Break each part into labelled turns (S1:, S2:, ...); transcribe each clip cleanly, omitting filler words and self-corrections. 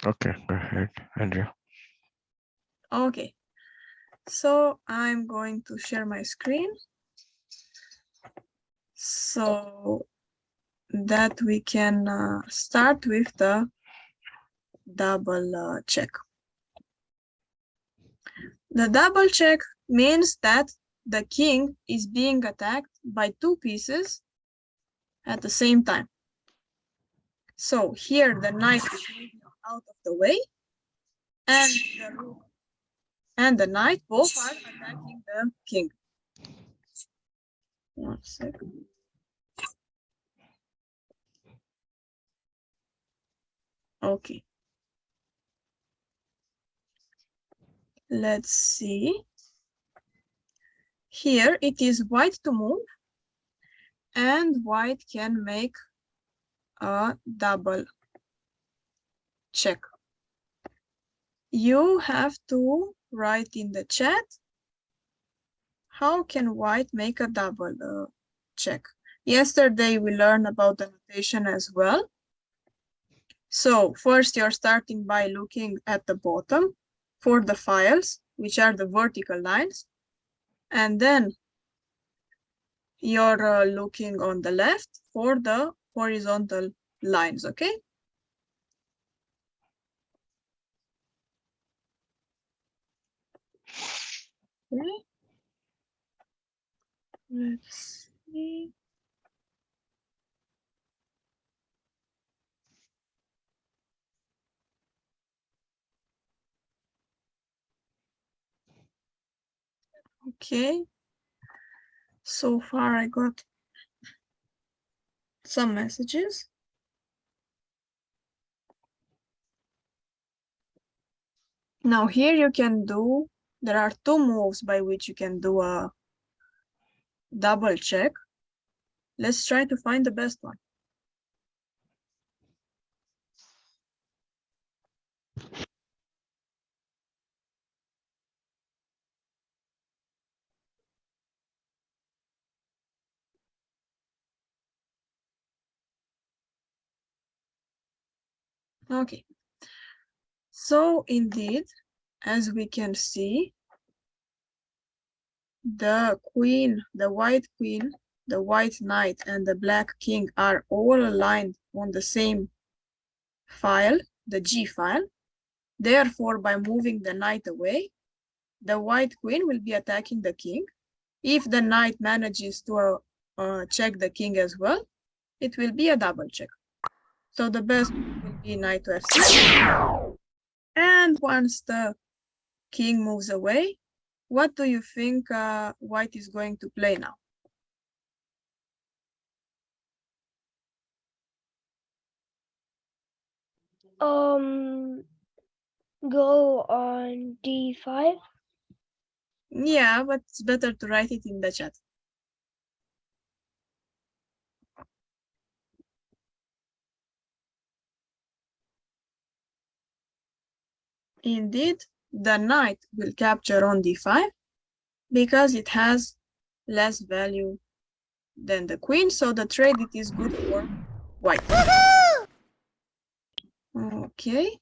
S1: Okay, go ahead, Andrea.
S2: Okay, so I'm going to share my screen so that we can start with the double check. The double check means that the king is being attacked by two pieces at the same time. So here the knight is moving out of the way, and the rook and the knight both are attacking the king. 1 second. Okay. Let's see. Here it is white to move, and white can make a double check. You have to write in the chat how can white make a double check. Yesterday we learned about the notation as well. So first you're starting by looking at the bottom for the files, which are the vertical lines, and then you're looking on the left for the horizontal lines, okay? Okay. Let's see. Okay. So far I got some messages. Now here you can do, there are two moves by which you can do a double check. Let's try to find the best one. Okay. So indeed, as we can see, the queen, the white queen, the white knight, and the black king are all aligned on the same file, the G file. Therefore, by moving the knight away, the white queen will be attacking the king. If the knight manages to check the king as well, it will be a double check. So the best will be knight to f6. And once the king moves away, what do you think white is going to play now?
S3: Go on d5.
S2: Yeah, but it's better to write it in the chat. Indeed, the knight will capture on d5 because it has less value than the queen, so the trade it is good for white. Okay,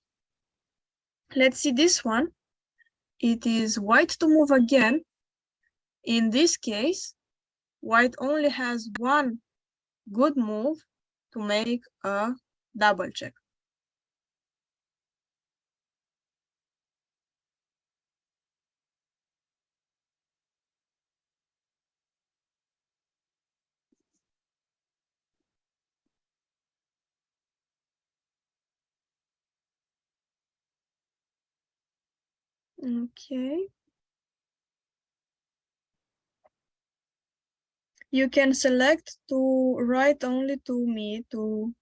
S2: let's see this one. It is white to move again. In this case, white only has one good move to make a double check. Okay. You can select to write only to me, to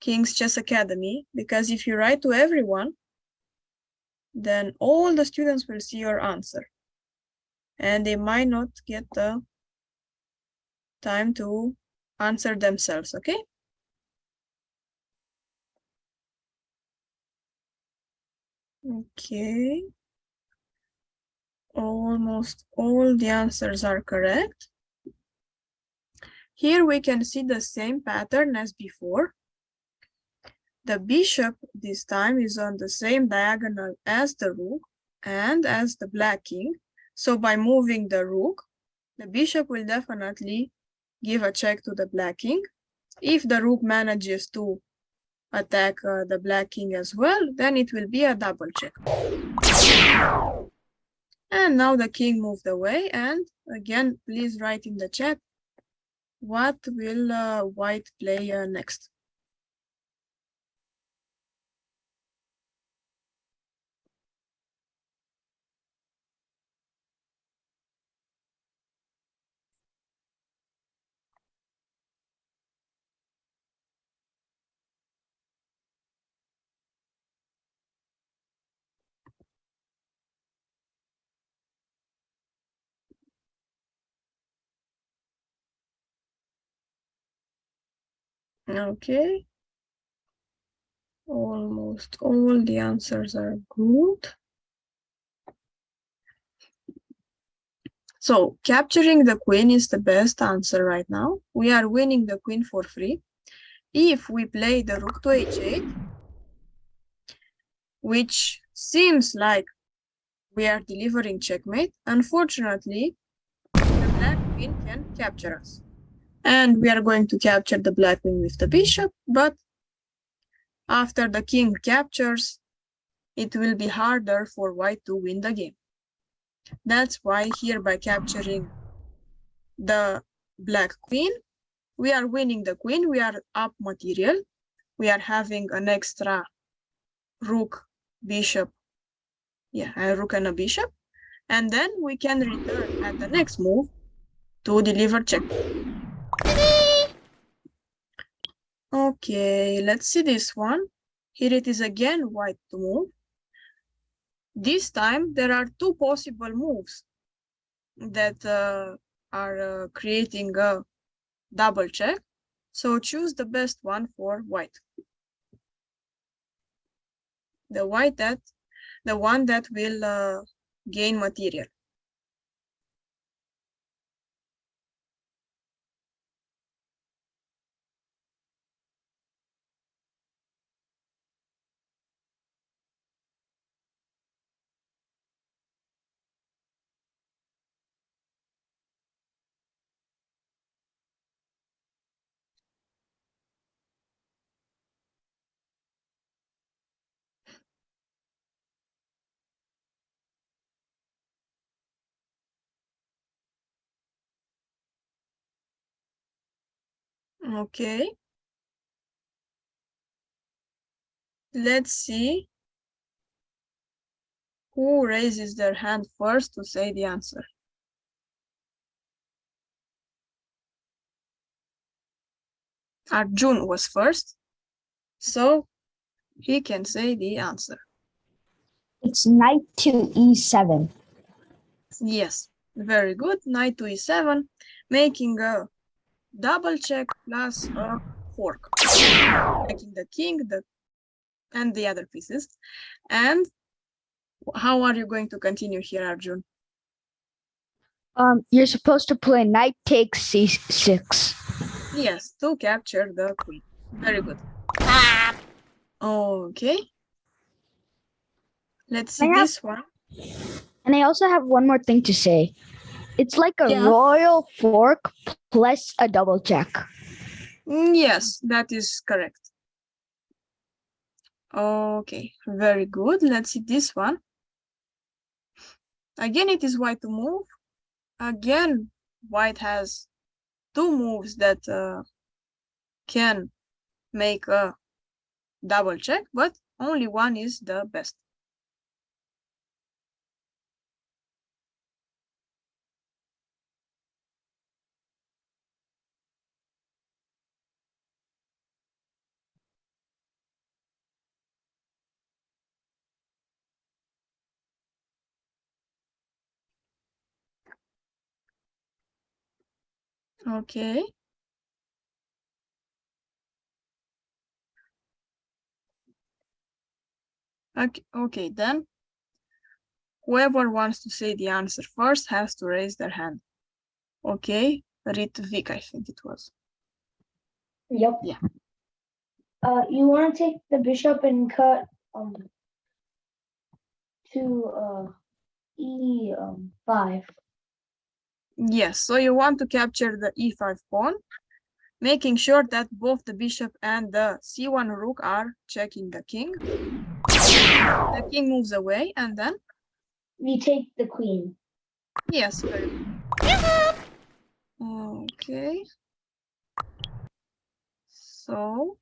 S2: King's Chess Academy, because if you write to everyone, then all the students will see your answer. And they might not get the time to answer themselves, okay? Okay. Almost all the answers are correct. Here we can see the same pattern as before. The bishop this time is on the same diagonal as the rook and as the black king. So by moving the rook, the bishop will definitely give a check to the black king. If the rook manages to attack the black king as well, then it will be a double check. And now the king moved away, and again, please write in the chat what will white play next. Okay. Almost all the answers are good. So capturing the queen is the best answer right now. We are winning the queen for free. If we play the rook to h8, which seems like we are delivering checkmate, unfortunately, the black queen can capture us. And we are going to capture the black queen with the bishop, but after the king captures, it will be harder for white to win the game. That's why here, by capturing the black queen, we are winning the queen, we are up material, we are having an extra rook, bishop, a rook and a bishop, and then we can return at the next move to deliver check. Okay, let's see this one. Here it is again, white to move. This time there are two possible moves that are creating a double check. So choose the best one for white. The one that will gain material. Okay. Let's see who raises their hand first to say the answer. Arjun was first, so he can say the answer.
S4: It's knight to e7.
S2: Yes, very good. Knight to e7, making a double check plus a fork, taking the king and the other pieces. And how are you going to continue here, Arjun?
S4: You're supposed to play knight takes c6.
S2: Yes, to capture the queen. Very good. Okay. Let's see this one.
S4: And I also have one more thing to say. It's like a
S2: Yeah.
S4: royal fork plus a double check.
S2: Yes, that is correct. Okay, very good. Let's see this one. Again, it is white to move. Again, white has two moves that can make a double check, but only one is the best. Okay. Okay, then whoever wants to say the answer first has to raise their hand. Okay, Ritvik, I think it was.
S4: Yep.
S2: Yeah.
S3: You want to take the bishop and cut to E5.
S2: Yes, so you want to capture the e5 pawn, making sure that both the bishop and the c1 rook are checking the king. The king moves away, and then?
S3: We take the queen.
S2: Yes, very good. Okay. So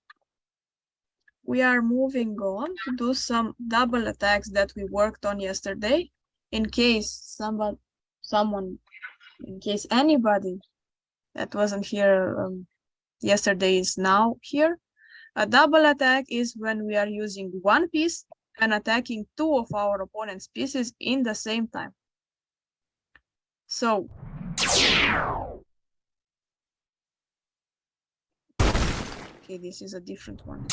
S2: we are moving on to do some double attacks that we worked on yesterday, in case anybody that wasn't here yesterday is now here. A double attack is when we are using one piece and attacking two of our opponent's pieces in the same time. So okay, this is a different one.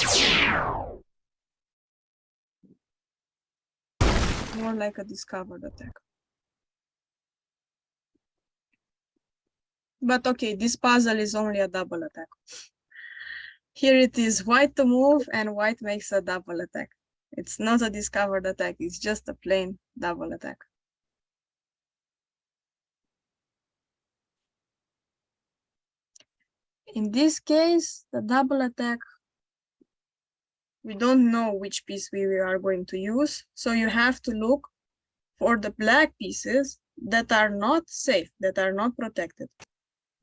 S2: More like a discovered attack. But okay, this puzzle is only a double attack. Here it is white to move and white makes a double attack. It's not a discovered attack, it's just a plain double attack. In this case, the double attack, we don't know which piece we are going to use, so you have to look for the black pieces that are not safe, that are not protected.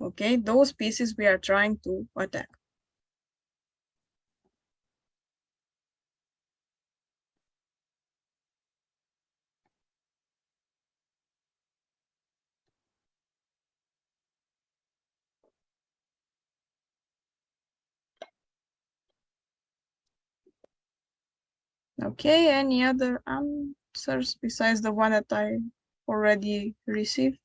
S2: Okay, those pieces we are trying to attack. Okay, any other answers besides the one that I already received?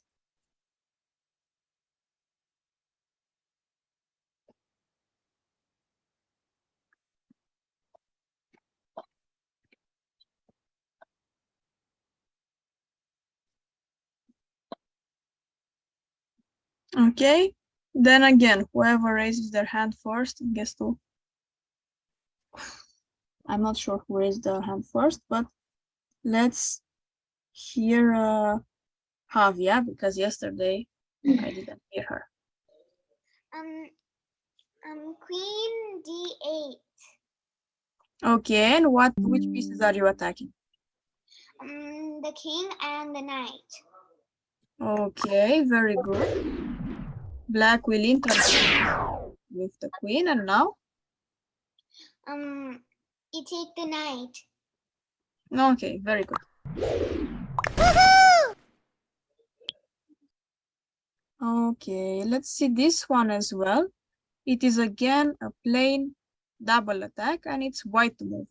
S2: Okay, then again, whoever raises their hand first gets to. I'm not sure who raised their hand first, but let's hear Javia, because yesterday I didn't hear her.
S5: Queen D8.
S2: Okay, and which pieces are you attacking?
S5: The king and the knight.
S2: Okay, very good. Black will interfere with the queen, and now?
S5: You take the knight.
S2: Okay, very good. Okay, let's see this one as well. It is again a plain double attack, and it's white to move.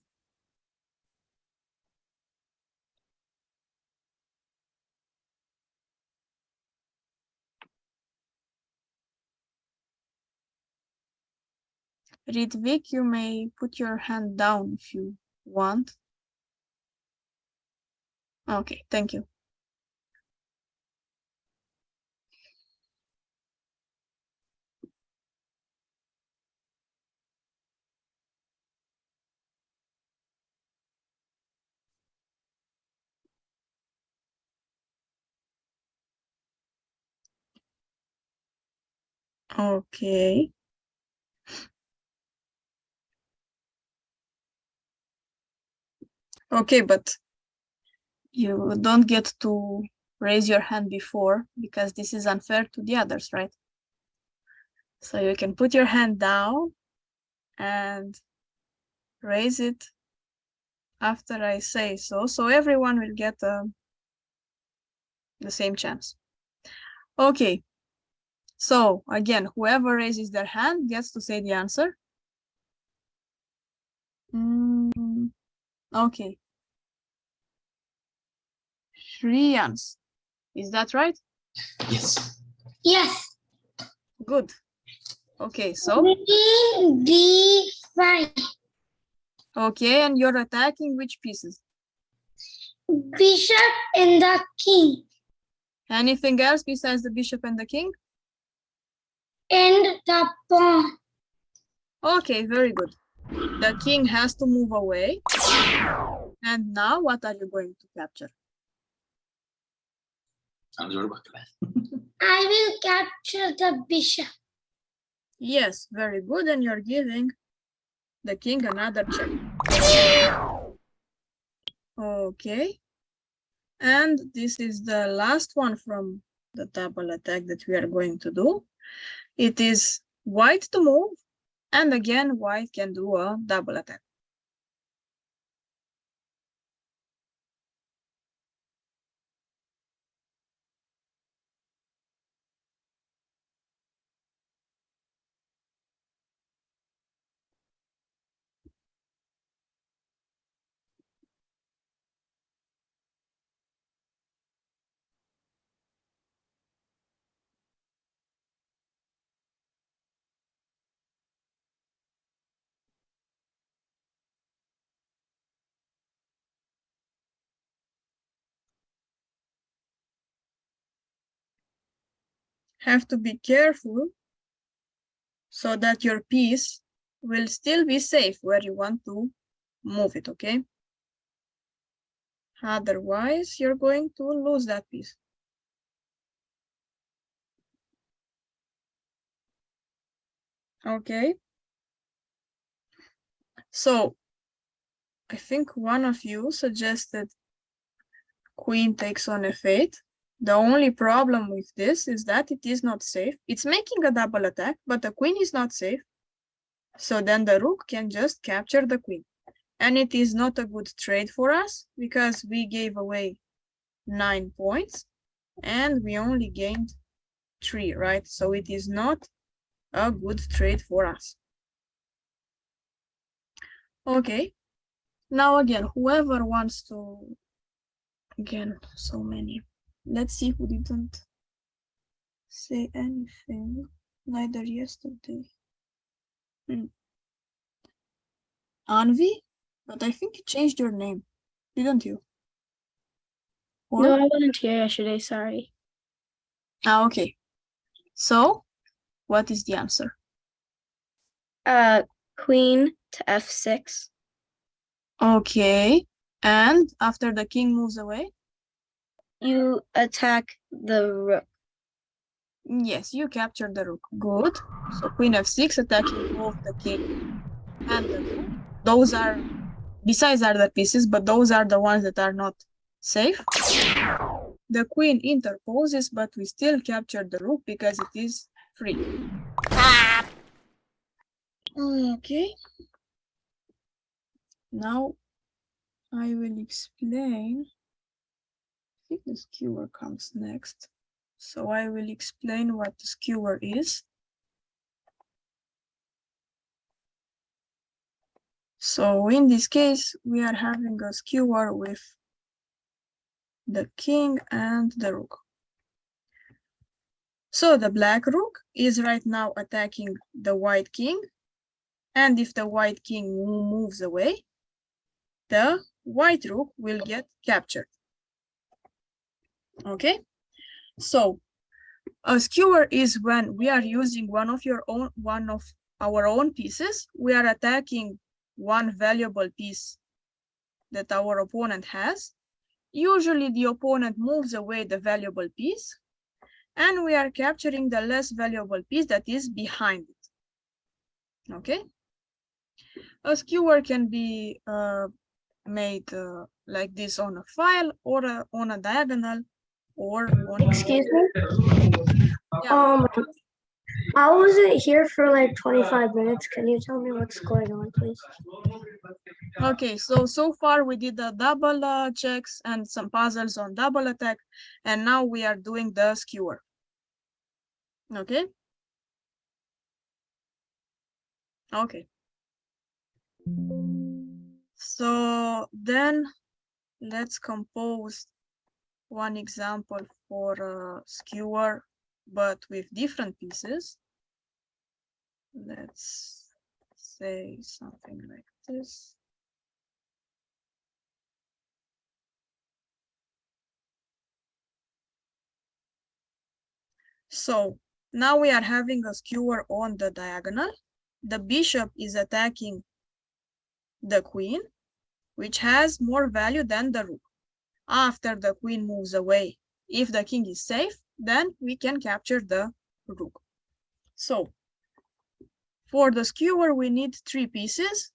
S2: Ritvik, you may put your hand down if you want. Okay, thank you. Okay. Okay, but you don't get to raise your hand before because this is unfair to the others, right? So you can put your hand down and raise it after I say so. So everyone will get the same chance. Okay. So again, whoever raises their hand gets to say the answer. Okay. Shriyans. Is that right?
S5: Yes. Yes.
S2: Good. Okay, so.
S5: Queen D5.
S2: Okay, and you're attacking which pieces?
S5: Bishop and the king.
S2: Anything else besides the bishop and the king?
S5: And the pawn.
S2: Okay, very good. The king has to move away. And now what are you going to capture?
S5: I will capture the bishop.
S2: Yes, very good. And you're giving the king another check. Okay. And this is the last one from the double attack that we are going to do. It is white to move. And again, white can do a double attack. Have to be careful so that your piece will still be safe where you want to move it, okay? Otherwise, you're going to lose that piece. Okay. So, I think one of you suggested queen takes on f8. The only problem with this is that it is not safe. It's making a double attack, but the queen is not safe. So then the rook can just capture the queen. And it is not a good trade for us because we gave away 9 points and we only gained 3, right? So it is not a good trade for us. Okay. Now again, whoever wants to, again, so many. Let's see who didn't say anything, neither yesterday. Anvi, but I think you changed your name, didn't you? Or?
S6: No, I wasn't here yesterday, sorry.
S2: Okay. So, what is the answer?
S6: Queen to f6.
S2: Okay. And after the king moves away?
S6: You attack the rook.
S2: Yes, you captured the rook. Good. So queen f6 attacking both the king and the rook. Those are, besides other pieces, but those are the ones that are not safe. The queen interposes, but we still capture the rook because it is free. Okay. Now I will explain. I think the skewer comes next. So I will explain what the skewer is. So in this case, we are having a skewer with the king and the rook. So the black rook is right now attacking the white king. And if the white king moves away, the white rook will get captured. Okay, so a skewer is when we are using one of our own pieces. We are attacking one valuable piece that our opponent has. Usually the opponent moves away the valuable piece, and we are capturing the less valuable piece that is behind it. Okay, a skewer can be made like this on a file or on a diagonal or on.
S3: Excuse me?
S2: Yeah.
S3: I wasn't here for like 25 minutes. Can you tell me what's going on, please?
S2: Okay, so far we did the double checks and some puzzles on double attack, and now we are doing the skewer. Okay. Okay. So then let's compose one example for a skewer, but with different pieces. Let's say something like this. So now we are having a skewer on the diagonal. The bishop is attacking the queen, which has more value than the rook. After the queen moves away, if the king is safe, then we can capture the rook. So for the skewer, we need 3 pieces.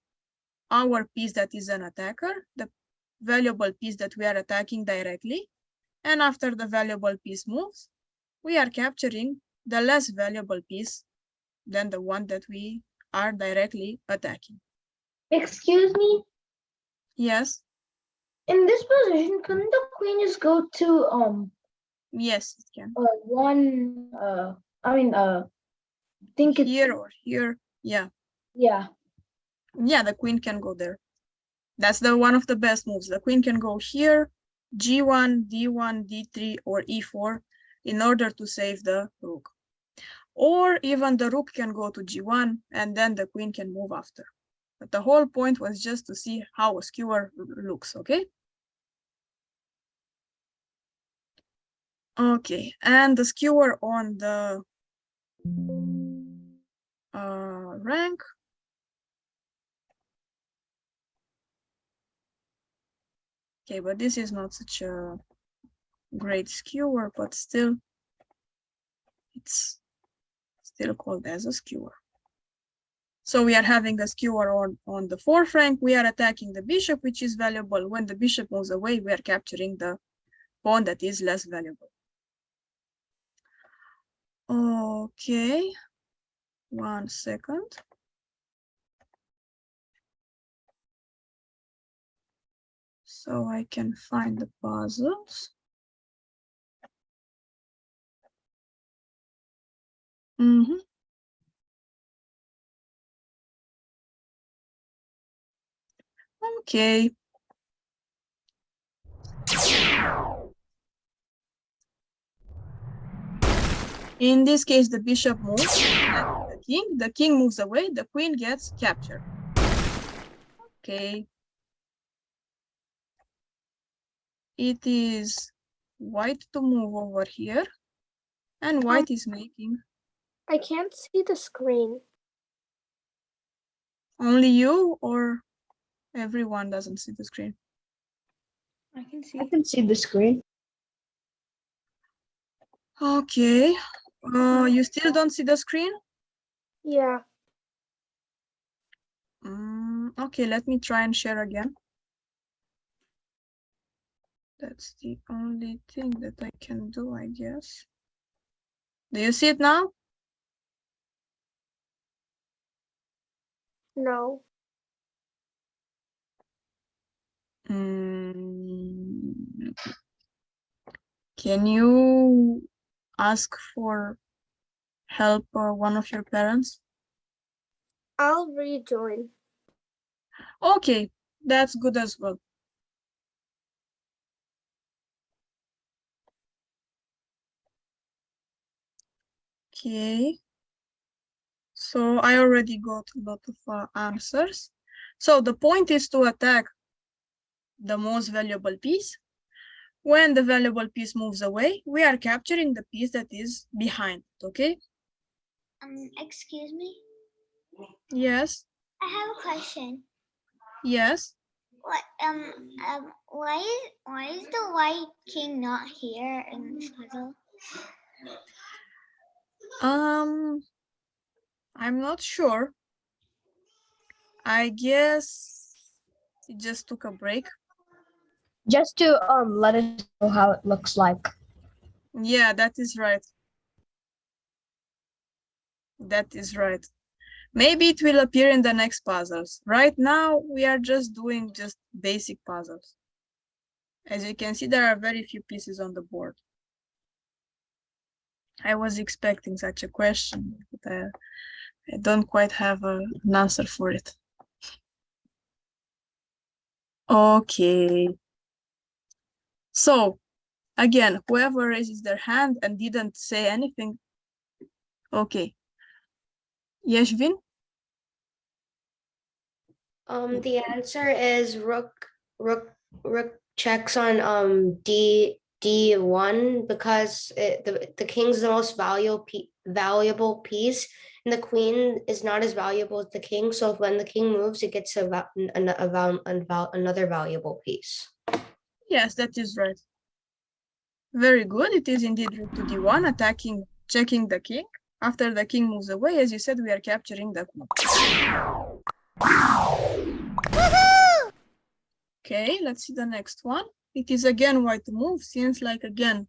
S2: Our piece that is an attacker, the valuable piece that we are attacking directly, and after the valuable piece moves, we are capturing the less valuable piece than the one that we are directly attacking.
S3: Excuse me.
S2: Yes,
S3: In this position, couldn't the queen just go to
S2: yes, it can.
S3: one think it's
S2: Here or here, yeah.
S3: yeah.
S2: Yeah, the queen can go there. That's the one of the best moves. The queen can go here, g1, d1, d3, or e4 in order to save the rook. Or even the rook can go to g1 and then the queen can move after. But the whole point was just to see how a skewer looks, okay? Okay, and the skewer on the rank. Okay, but this is not such a great skewer, but still, it's still called as a skewer. So we are having a skewer on the fourth rank. We are attacking the bishop, which is valuable. When the bishop moves away, we are capturing the pawn that is less valuable. Okay, 1 second. So I can find the puzzles. Okay. In this case, the bishop moves, the king moves away, the queen gets captured. Okay. It is white to move over here, and white is making.
S3: I can't see the screen.
S2: Only you or everyone doesn't see the screen?
S6: I can see.
S4: I can see the screen.
S2: Okay. You still don't see the screen?
S3: Yeah.
S2: Okay, let me try and share again. That's the only thing that I can do, I guess. Do you see it now?
S3: No.
S2: Can you ask for help one of your parents?
S3: I'll rejoin.
S2: Okay, that's good as well. Okay. So I already got a lot of answers. So the point is to attack the most valuable piece. When the valuable piece moves away, we are capturing the piece that is behind, okay?
S5: Excuse me.
S2: Yes,
S5: I have a question.
S2: yes.
S5: What why is the white king not here in this puzzle?
S2: I'm not sure. I guess it just took a break.
S4: Just to let us know how it looks like.
S2: Yeah, that is right. That is right. Maybe it will appear in the next puzzles. Right now, we are just doing just basic puzzles. As you can see, there are very few pieces on the board. I was expecting such a question, but I don't quite have an answer for it. Okay. So, again, whoever raises their hand and didn't say anything. Okay. Yashvin?
S7: The answer is rook checks on d1 because the king's the most valuable piece, and the queen is not as valuable as the king. So when the king moves, it gets another valuable piece.
S2: Yes, that is right. Very good. It is indeed rook to d1, attacking, checking the king. After the king moves away, as you said, we are capturing the queen. Okay, let's see the next one. It is again white to move. Seems like again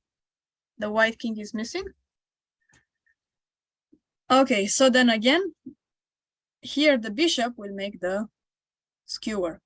S2: the white king is missing. Okay, so then again, here the bishop will make the skewer.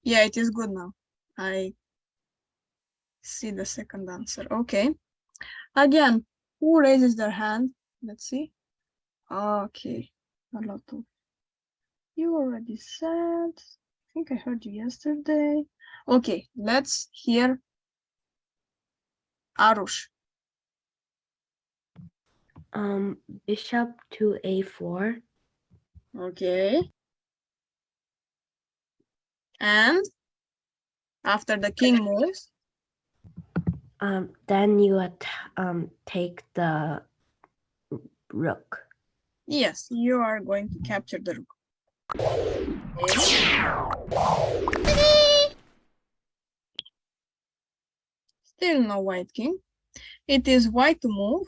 S2: Yeah, it is good now. I see the second answer. Okay. Again, who raises their hand? Let's see. Okay. A lot of you already said. I think I heard you yesterday. Okay, let's hear Arush.
S8: Bishop to a4.
S2: Okay. And after the king moves,
S8: Then you take the rook.
S2: yes, you are going to capture the rook. Okay. Still no white king. It is white to move,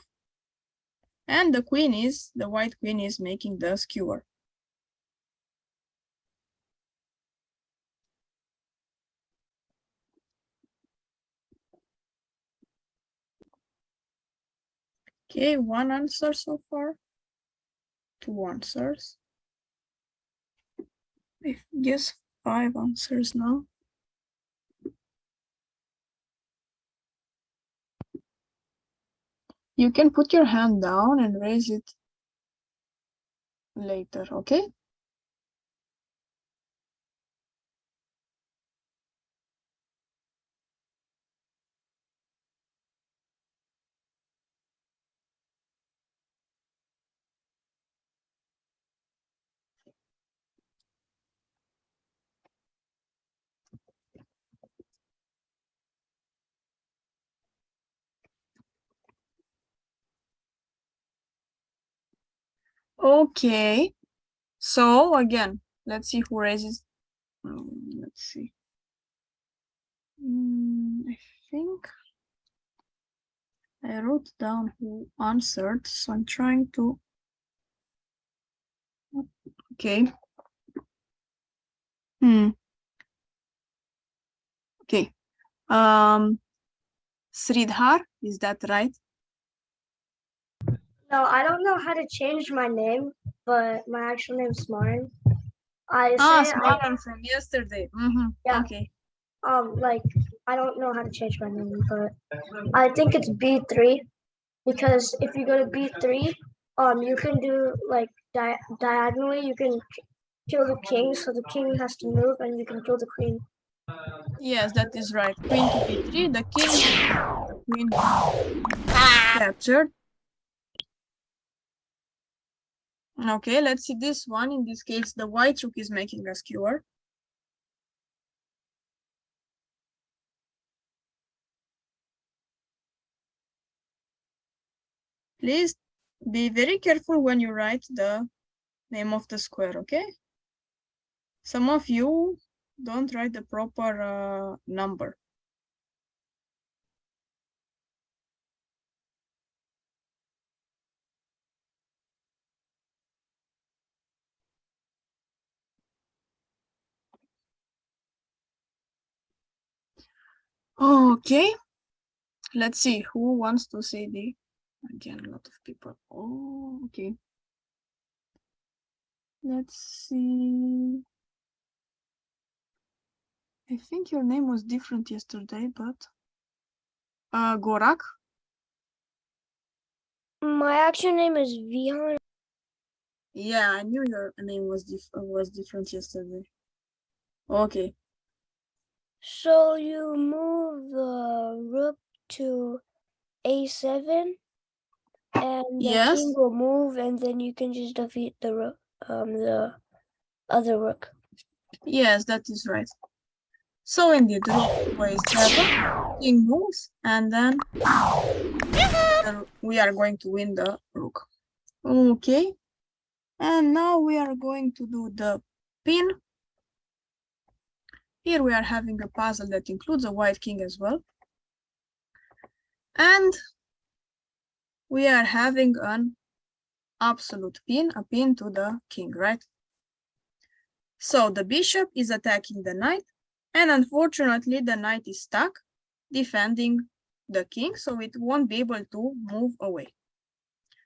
S2: and the white queen is making the skewer. Okay, one answer so far. Two answers. I guess 5 answers now. You can put your hand down and raise it later, okay? Okay, so again, let's see who raises. Let's see. I think I wrote down who answered, so I'm trying to. Okay. Okay. Sridhar, is that right?
S3: No, I don't know how to change my name, but my actual name is Smaran. I
S2: Smaran from yesterday.
S3: Yeah.
S2: Okay.
S3: Like I don't know how to change my name, but I think it's B3 because if you go to B3, you can do like diagonally. You can kill the king, so the king has to move, and you can kill the queen.
S2: Yes, that is right. Queen to B3, the king, the queen captured. Okay, let's see this one. In this case, the white rook is making a skewer. Please be very careful when you write the name of the square, okay? Some of you don't write the proper number. Okay, let's see who wants to say the, again, a lot of people. Oh, okay. Let's see. I think your name was different yesterday, but Gorak.
S3: My actual name is Vihan.
S2: Yeah, I knew your name was different yesterday. Okay.
S3: So you move the rook to a7, and the
S2: Yes.
S3: king will move, and then you can just defeat the rook, the other rook.
S2: Yes, that is right. So indeed, rook to a7, king moves, and then we are going to win the rook. Okay. And now we are going to do the pin. Here we are having a puzzle that includes a white king as well. And we are having an absolute pin, a pin to the king, right? So the bishop is attacking the knight, and unfortunately the knight is stuck defending the king, so it won't be able to move away.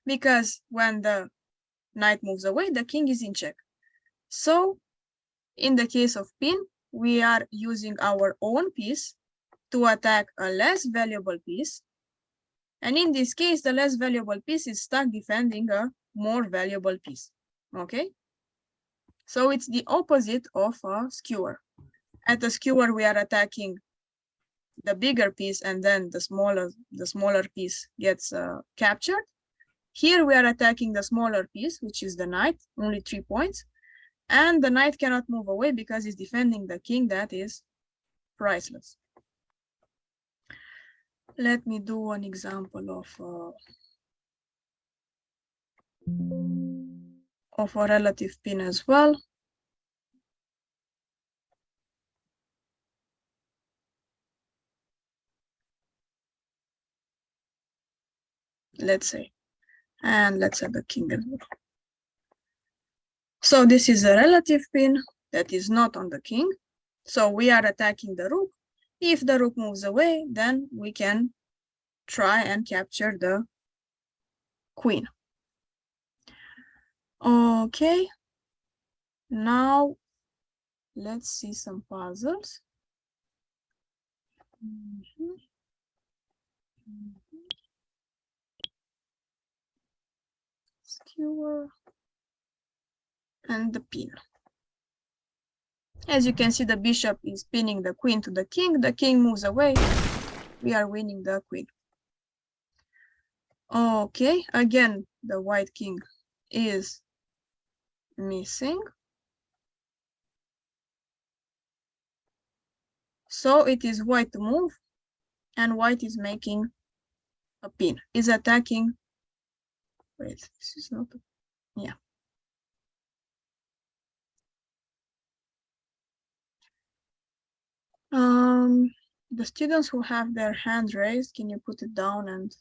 S2: Because when the knight moves away, the king is in check. So in the case of pin, we are using our own piece to attack a less valuable piece. And in this case, the less valuable piece is stuck defending a more valuable piece. Okay? So it's the opposite of a skewer. At a skewer, we are attacking the bigger piece, and then the smaller piece gets captured. Here we are attacking the smaller piece, which is the knight, only 3 points. And the knight cannot move away because he's defending the king. That is priceless. Let me do an example of a relative pin as well. Let's say, and let's have the king as well. So this is a relative pin that is not on the king. So we are attacking the rook. If the rook moves away, then we can try and capture the queen. Okay. Now let's see some puzzles. Skewer and the pin. As you can see, the bishop is pinning the queen to the king moves away, we are winning the queen. Okay, again, the white king is missing. So it is white to move, and white is making a pin, is attacking. Wait, this is not, yeah. The students who have their hand raised, can you put it down and,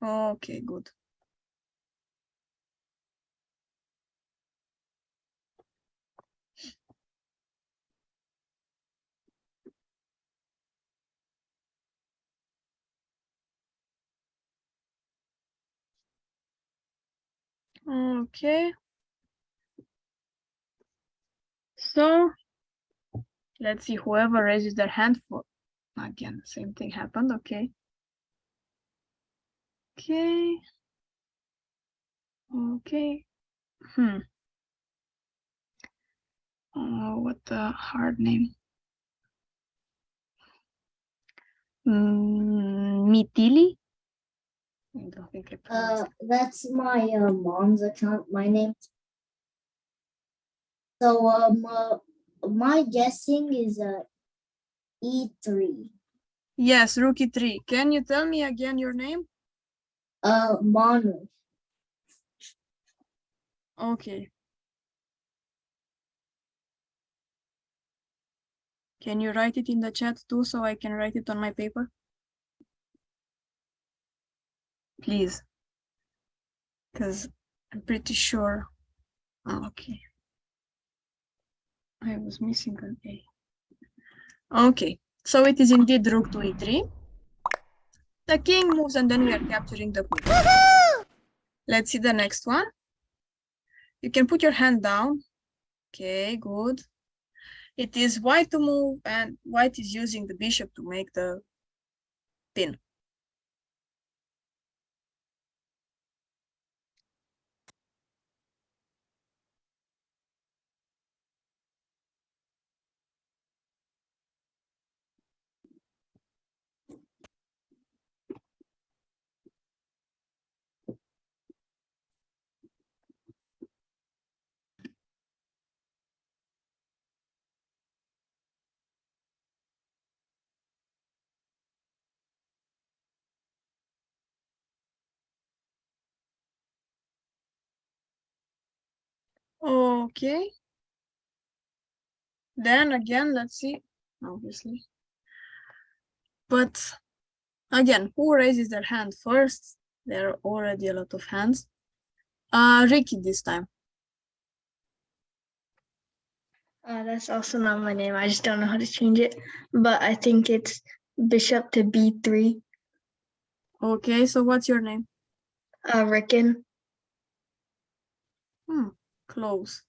S2: okay, good. Okay. So let's see, whoever raises their hand for, again, the same thing happened, okay. Okay. Okay. Oh, what a hard name. Mitili? I don't think I pronounced
S9: That's my mom's account. My name. So my guessing is E3.
S2: Yes, Rookie 3. Can you tell me again your name?
S9: Manu.
S2: Okay. Can you write it in the chat too so I can write it on my paper? Please. Because I'm pretty sure. Okay. I was missing an A. Okay. So it is indeed Rook to E3. The king moves and then we are capturing the queen. Let's see the next one. You can put your hand down. Okay, good. It is white to move, and white is using the bishop to make the pin. Okay. Then again, let's see, obviously. But again, who raises their hand first? There are already a lot of hands. Ricky this time.
S6: That's also not my name. I just don't know how to change it. But I think it's bishop to b3.
S2: Okay, so what's your name?
S6: Rickon.
S2: Close.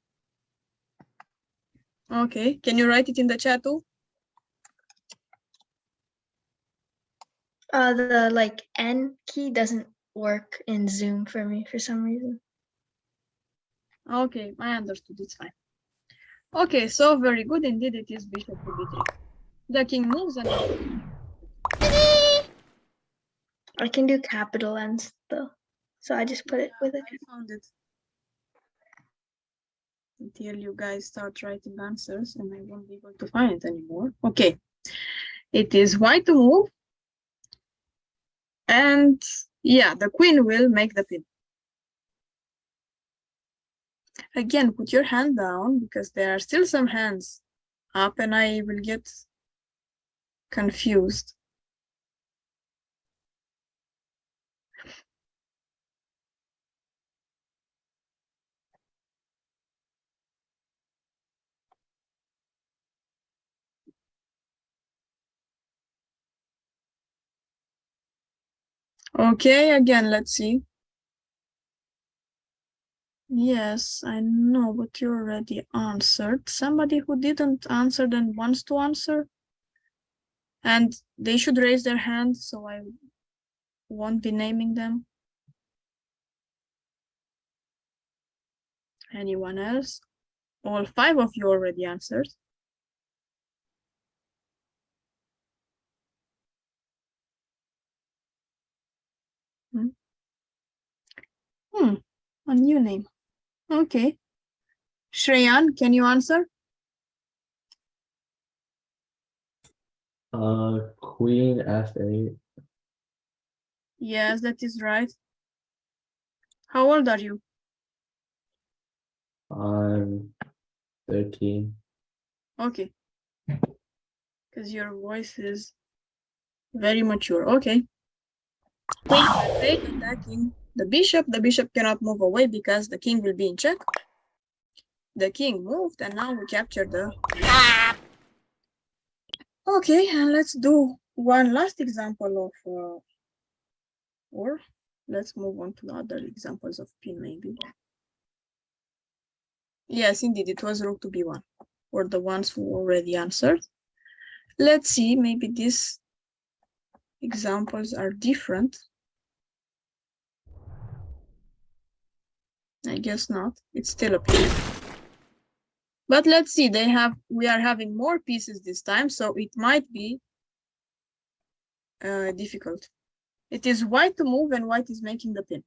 S2: Okay, can you write it in the chat too?
S6: The like N key doesn't work in Zoom for me for some reason.
S2: Okay, I understood, it's fine. Okay, so very good indeed, it is bishop to b3. The king moves and
S6: I can do capital N's though. So I just put it with a
S2: I found it. Until you guys start writing answers and I won't be able to find it anymore. Okay, it is white to move. And yeah, the queen will make the pin. Again, put your hand down because there are still some hands up and I will get confused. Okay, again, let's see. Yes, I know, but you already answered. Somebody who didn't answer then wants to answer. And they should raise their hand, so I won't be naming them. Anyone else? All 5 of you already answered. A new name. Okay. Shreyan, can you answer?
S1: Queen F8.
S2: Yes, that is right. How old are you?
S1: I'm 13.
S2: Okay. Because your voice is very mature. Okay. Queen F8 attacking the bishop. The bishop cannot move away because the king will be in check. The king moved and now we capture the... Okay, and let's do one last example of... or let's move on to the other examples of pin maybe. Yes, indeed, it was rook to b1 for the ones who already answered. Let's see, maybe these examples are different. I guess not. It's still a pin. But let's see, we are having more pieces this time, so it might be difficult. It is white to move and white is making the pin.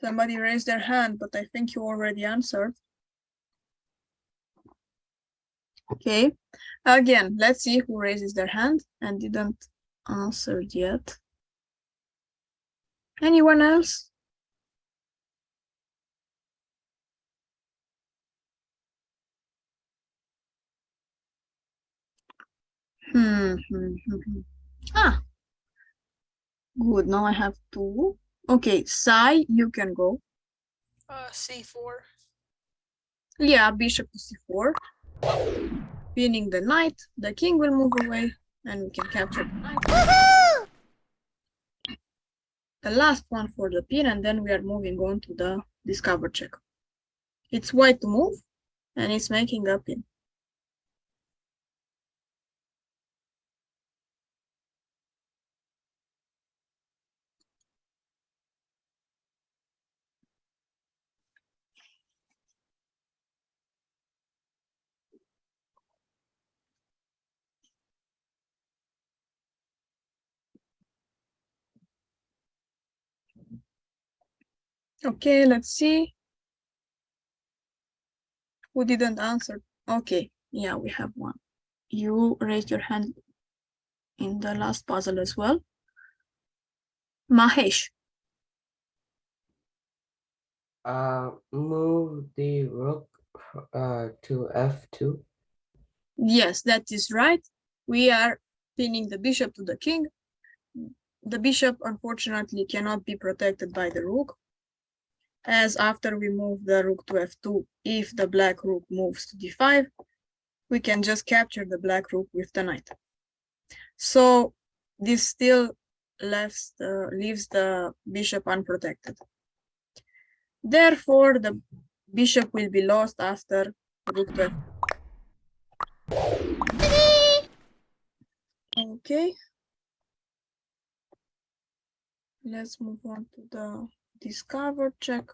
S2: Somebody raised their hand, but I think you already answered. Okay, again, let's see who raises their hand and didn't answer yet. Anyone else? Ah, good. Now I have two. Okay, Sai, you can go.
S10: C4.
S2: Yeah, bishop to c4. Pinning the knight, the king will move away, and we can capture the knight. The last one for the pin, and then we are moving on to the discover check. It's white to move, and it's making a pin. Okay, let's see. Who didn't answer? Okay, yeah, we have one. You raised your hand in the last puzzle as well. Mahesh.
S1: Move the rook to f2.
S2: Yes, that is right. We are pinning the bishop to the king. The bishop, unfortunately, cannot be protected by the rook, as after we move the rook to f2, if the black rook moves to d5, we can just capture the black rook with the knight. So this still leaves the bishop unprotected. Therefore, the bishop will be lost after rook to f2. Okay. Let's move on to the discover check.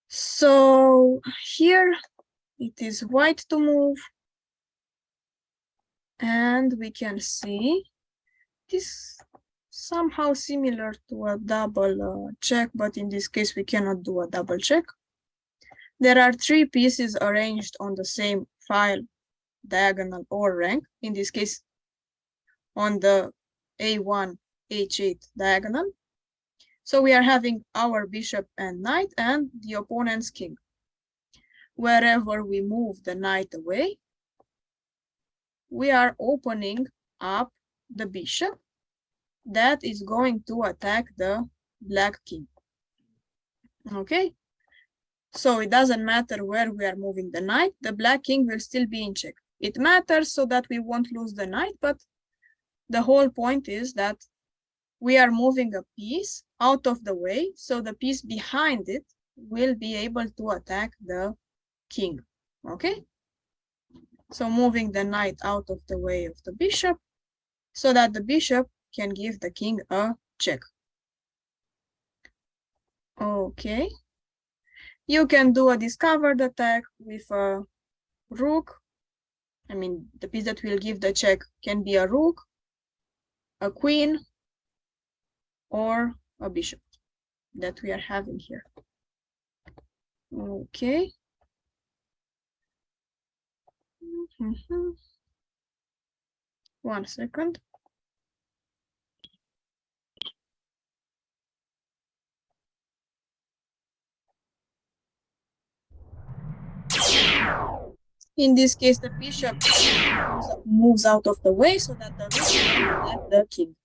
S2: So here it is white to move, and we can see this somehow similar to a double check, but in this case we cannot do a double check. There are three pieces arranged on the same file, diagonal or rank, in this case on the A1, H8 diagonal. So we are having our bishop and knight and the opponent's king. Wherever we move the knight away, we are opening up the bishop that is going to attack the black king. Okay, so it doesn't matter where we are moving the knight, the black king will still be in check. It matters so that we won't lose the knight, but the whole point is that we are moving a piece out of the way, so the piece behind it will be able to attack the king. Okay, so moving the knight out of the way of the bishop so that the bishop can give the king a check. Okay, you can do a discovered attack with a rook. I mean, the piece that will give the check can be a rook, a queen, or a bishop that we are having here. Okay. One second. In this case, the bishop moves out of the way so that the rook can attack the king.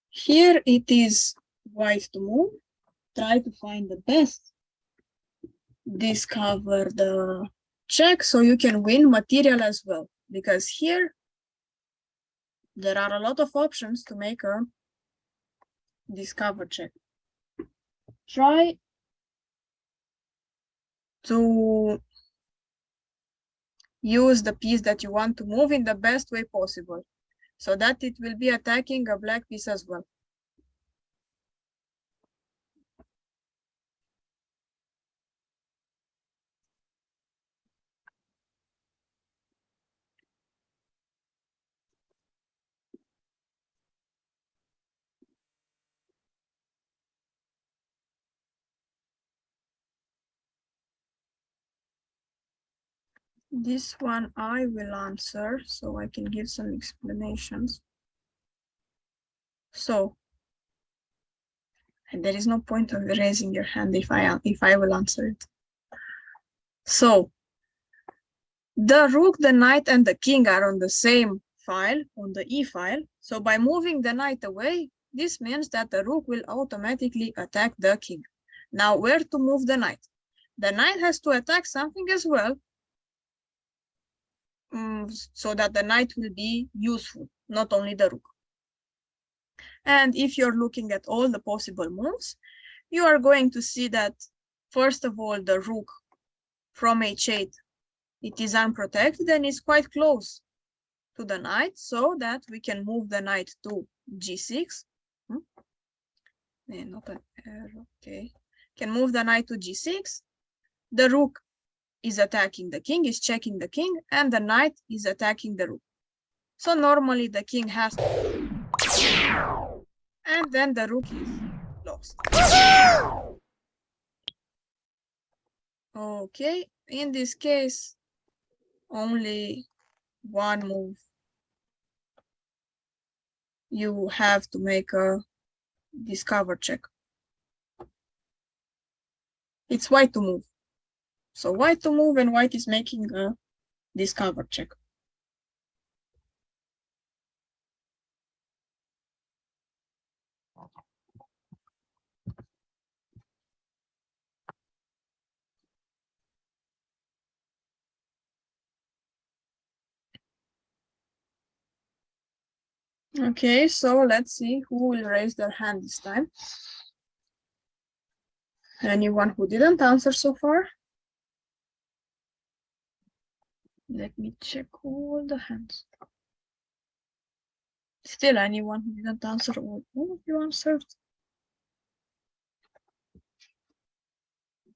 S2: Here it is white to move. Try to find the best discover the check so you can win material as well, because here there are a lot of options to make a discover check. Try to use the piece that you want to move in the best way possible so that it will be attacking a black piece as well. This one I will answer, so I can give some explanations. So, and there is no point of raising your hand if I will answer it. So, the rook, the knight, and the king are on the same file, on the E file. So by moving the knight away, this means that the rook will automatically attack the king. Now, where to move the knight? The knight has to attack something as well, so that the knight will be useful, not only the rook. And if you're looking at all the possible moves, you are going to see that, first of all, the rook from h8, it is unprotected and is quite close to the knight, so that we can move the knight to g6. Not an error, okay. Can move the knight to g6. The rook is attacking the king, is checking the king, and the knight is attacking the rook. So normally the king has to, and then the rook is lost. Okay, in this case, only one move. You have to make a discover check. It's white to move. So white to move, and white is making a discover check. Okay, so let's see who will raise their hand this time. Anyone who didn't answer so far? Let me check all the hands. Still anyone who didn't answer, all of you answered?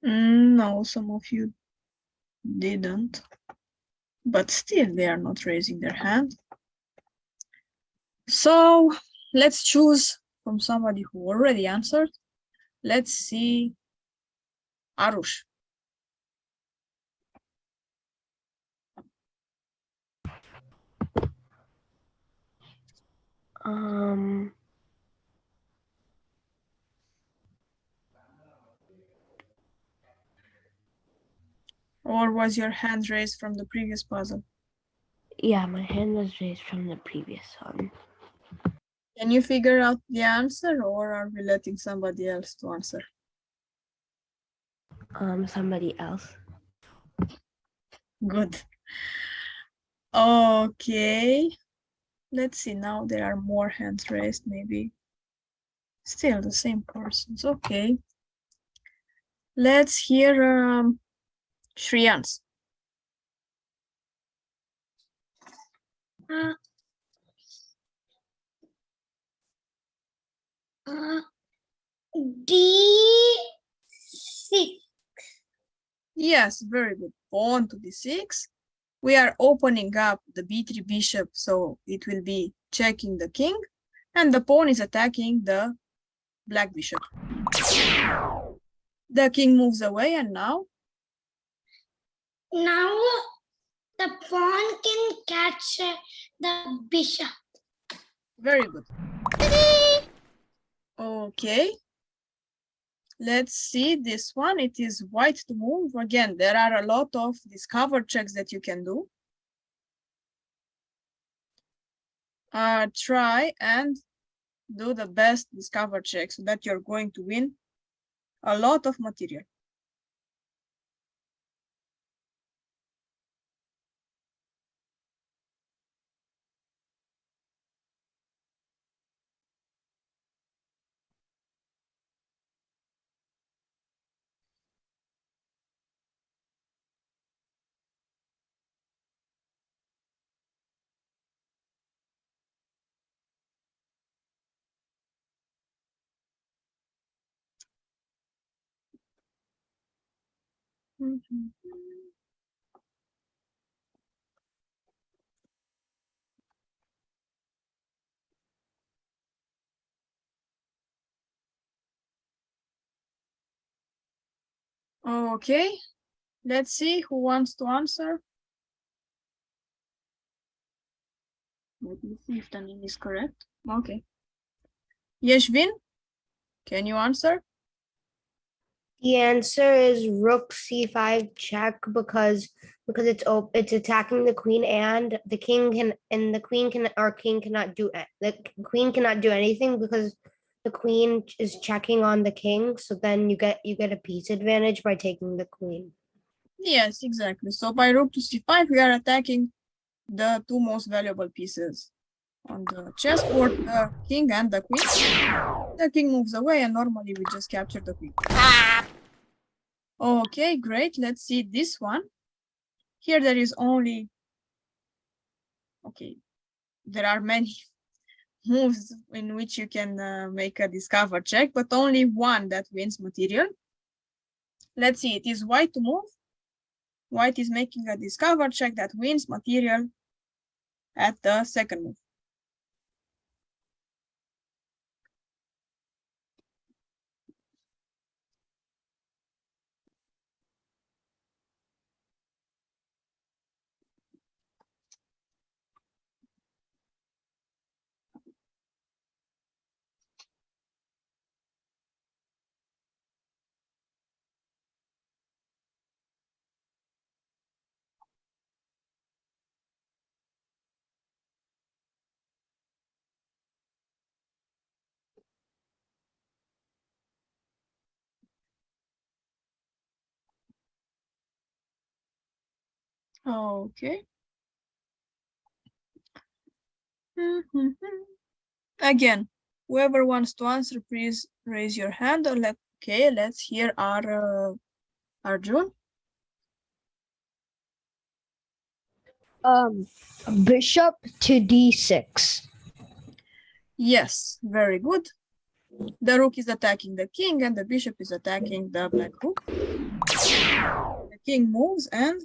S2: No, some of you didn't. But still they are not raising their hand. So let's choose from somebody who already answered. Let's see, Arush. Or was your hand raised from the previous puzzle?
S8: Yeah, my hand was raised from the previous one.
S2: Can you figure out the answer, or are we letting somebody else to answer?
S8: Somebody else.
S2: Good. Okay. Let's see, now there are more hands raised, maybe. Still the same persons. Okay. Let's hear Shreyan's.
S5: D6.
S2: Yes, very good. Pawn to d6. We are opening up the b3 bishop, so it will be checking the king, and the pawn is attacking the black bishop. The king moves away, and now?
S5: Now the pawn can catch the bishop.
S2: Very good. Okay. Let's see this one. It is white to move. Again, there are a lot of discover checks that you can do. Try and do the best discover check so that you're going to win a lot of material. Okay, let's see who wants to answer. Let me see if the name is correct. Okay. Yeshvin, can you answer?
S7: The answer is rook c5 check because it's attacking the queen and the king can and the queen can or king cannot do it. The queen cannot do anything because the queen is checking on the king. So then you get a piece advantage by taking the queen.
S2: Yes, exactly. So by rook to c5, we are attacking the two most valuable pieces on the chessboard, the king and the queen. The king moves away and normally we just capture the queen. Okay, great. Let's see this one. Here there is only, okay, there are many moves in which you can make a discover check, but only one that wins material. Let's see, it is white to move. White is making a discover check that wins material at the second move. Okay. Again, whoever wants to answer, please raise your hand. Or okay, let's hear our Arjun.
S4: Bishop to d6.
S2: Yes, very good. The rook is attacking the king and the bishop is attacking the black rook. The king moves and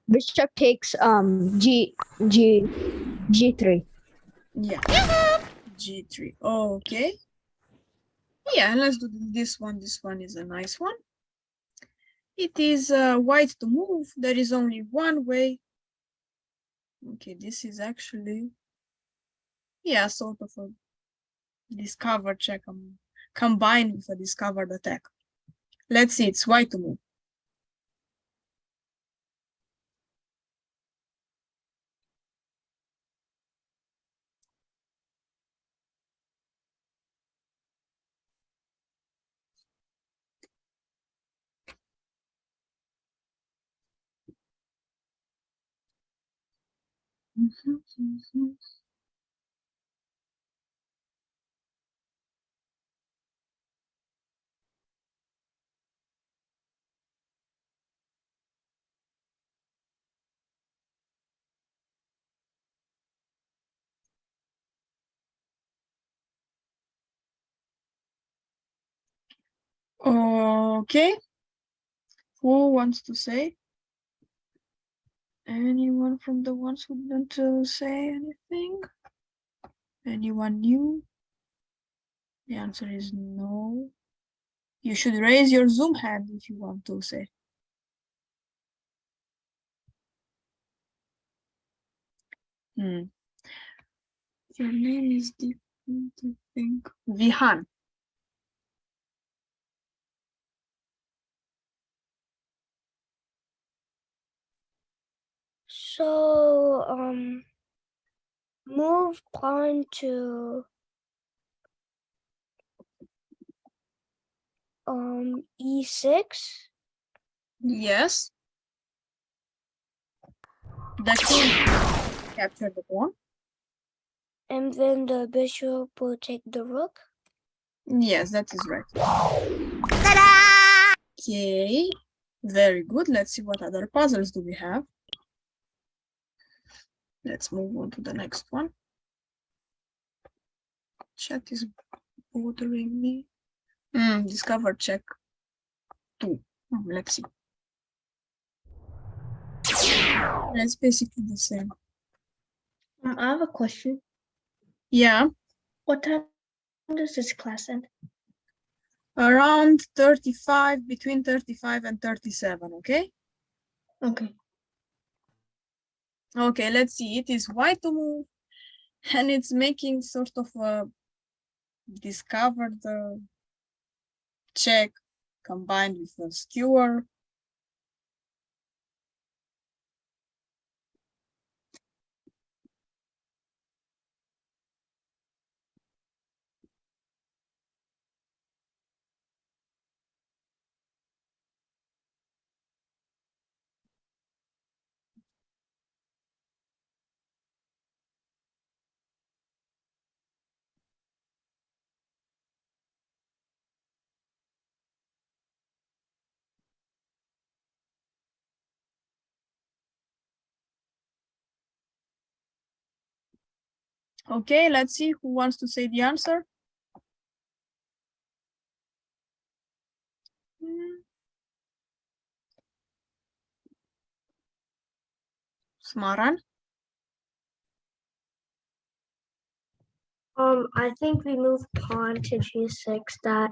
S4: Bishop takes g3.
S2: yeah, g3. Okay. Yeah, let's do this one. This one is a nice one. It is white to move. There is only one way. Okay, this is actually, yeah, sort of a discover check combined with a discovered attack. Let's see, it's white to move. Okay. Who wants to say? Anyone from the ones who didn't say anything? Anyone new? The answer is no. You should raise your Zoom hand if you want to say. Your name is different, I think. Vihan.
S3: So, move pawn to e6.
S2: Yes. The king captured the pawn.
S3: And then the bishop will take the rook.
S2: Yes, that is right. Okay, very good. Let's see what other puzzles do we have. Let's move on to the next one. Chat is bothering me. Discover check 2. Let's see. It's basically the same.
S6: I have a question.
S2: Yeah.
S6: What time does this class end?
S2: Around 35, between 35 and 37, okay?
S6: Okay.
S2: Okay, let's see. It is white to move. And it's making sort of a discovered check combined with a skewer. Okay, let's see who wants to say the answer. Smaran.
S3: I think we move pawn to g6 that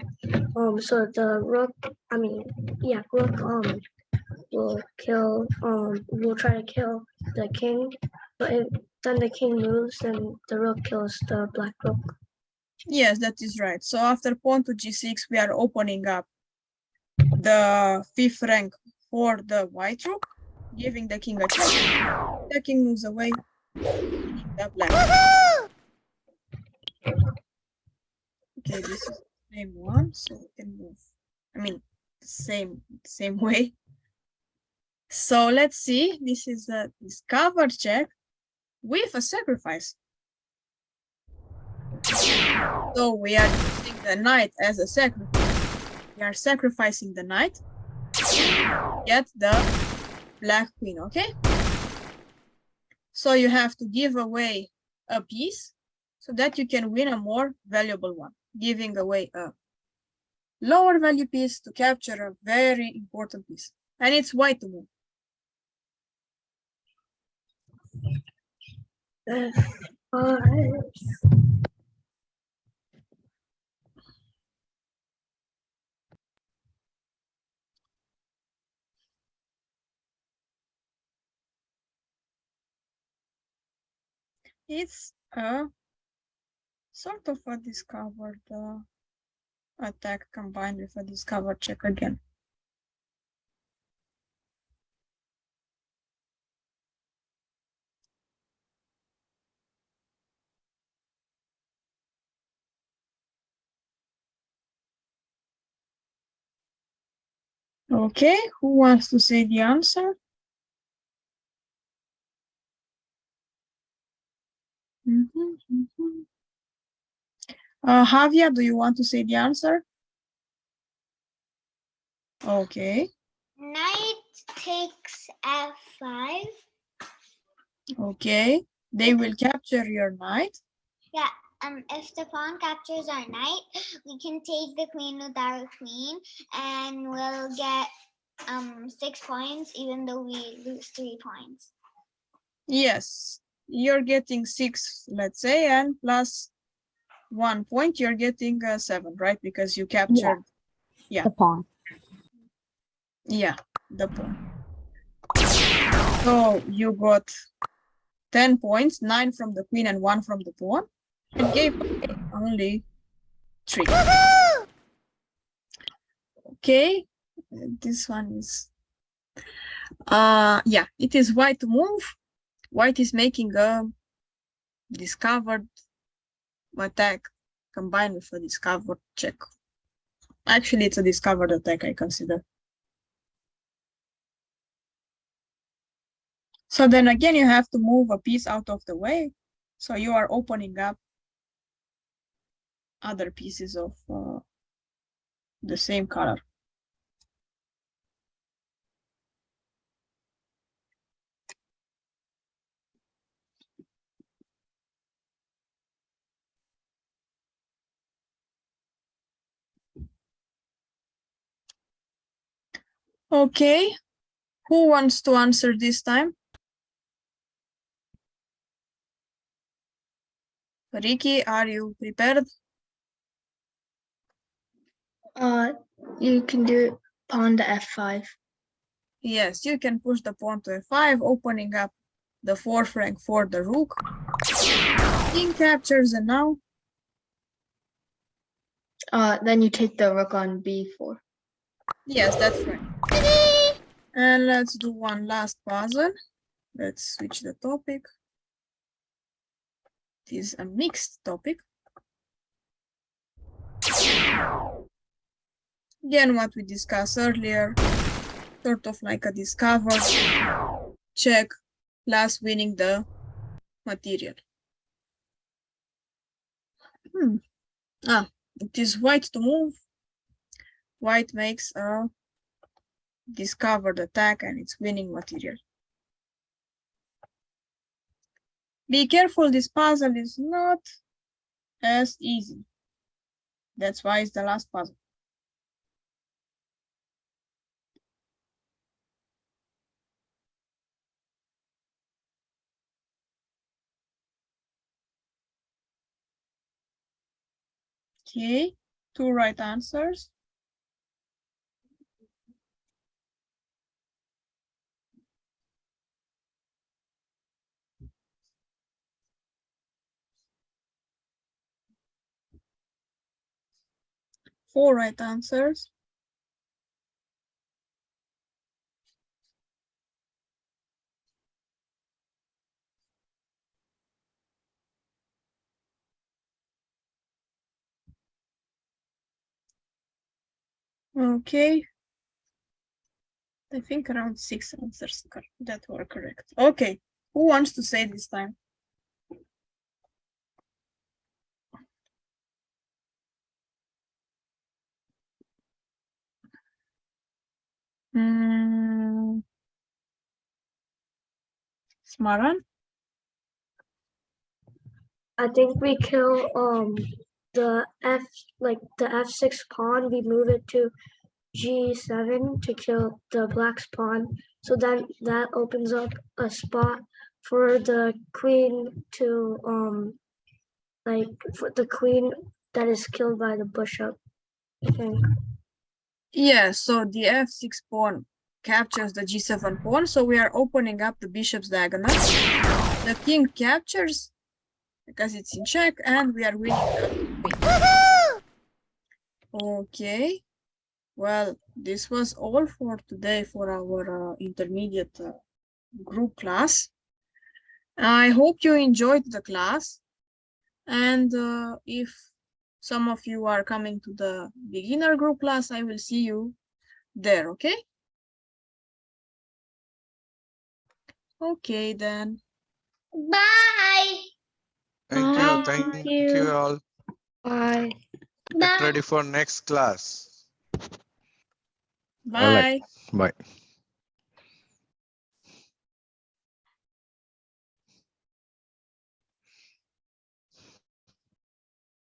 S3: so the rook, rook will kill will try to kill the king, but if then the king moves, then the rook kills the black rook.
S2: Yes, that is right. So after pawn to g6, we are opening up the fifth rank for the white rook, giving the king a check. The king moves away, the black. Okay, this is the same one, so we can move. I mean, same way. So let's see. This is a discovered check with a sacrifice. So we are using the knight as a sacrifice. We are sacrificing the knight to get the black queen, okay? So you have to give away a piece so that you can win a more valuable one, giving away a lower value piece to capture a very important piece. And it's white to move. It's a sort of a discovered attack combined with a discovered check again. Okay, who wants to say the answer? Javier, do you want to say the answer? Okay.
S5: Knight takes f5.
S2: Okay. They will capture your knight.
S5: Yeah. If the pawn captures our knight, we can take the queen with our queen, and we'll get 6 points, even though we lose 3 points.
S2: Yes, you're getting 6, let's say, and plus 1 point, you're getting 7, right? Because you captured,
S4: The pawn.
S2: yeah, the pawn. So you got 10 points, 9 from the queen and 1 from the pawn, and gave only 3. Okay, this one is, yeah, it is white to move. White is making a discovered attack combined with a discovered check. Actually, it's a discovered attack, I consider. So then again, you have to move a piece out of the way. So you are opening up other pieces of the same color. Okay, who wants to answer this time? Ricky, are you prepared?
S6: You can do pawn to f5.
S2: Yes, you can push the pawn to f5, opening up the fourth rank for the rook. king captures and now
S6: Then you take the rook on b4.
S2: yes, that's right. And let's do one last puzzle. Let's switch the topic. It is a mixed topic. Again, what we discussed earlier, sort of like a discover, check, plus winning the material. It is white to move. White makes a discovered attack and it's winning material. Be careful, this puzzle is not as easy. That's why it's the last puzzle. Okay, 2 right answers. Four right answers. Okay. I think around 6 answers that were correct. Okay, who wants to say this time? Smaran?
S3: I think we kill the f6 pawn. We move it to g7 to kill the black's pawn. So then that opens up a spot for the queen to for the queen that is killed by the bishop. I think.
S2: Yeah, so the f6 pawn captures the g7 pawn, so we are opening up the bishop's diagonal. The king captures because it's in check, and we are winning the queen. Okay, well, this was all for today for our intermediate group class. I hope you enjoyed the class, and if some of you are coming to the beginner group class, I will see you there, okay? Okay, then.
S5: Bye.
S11: Thank you. Thank you all.
S7: Bye.
S11: Get ready for next class.
S2: Bye.
S11: Bye.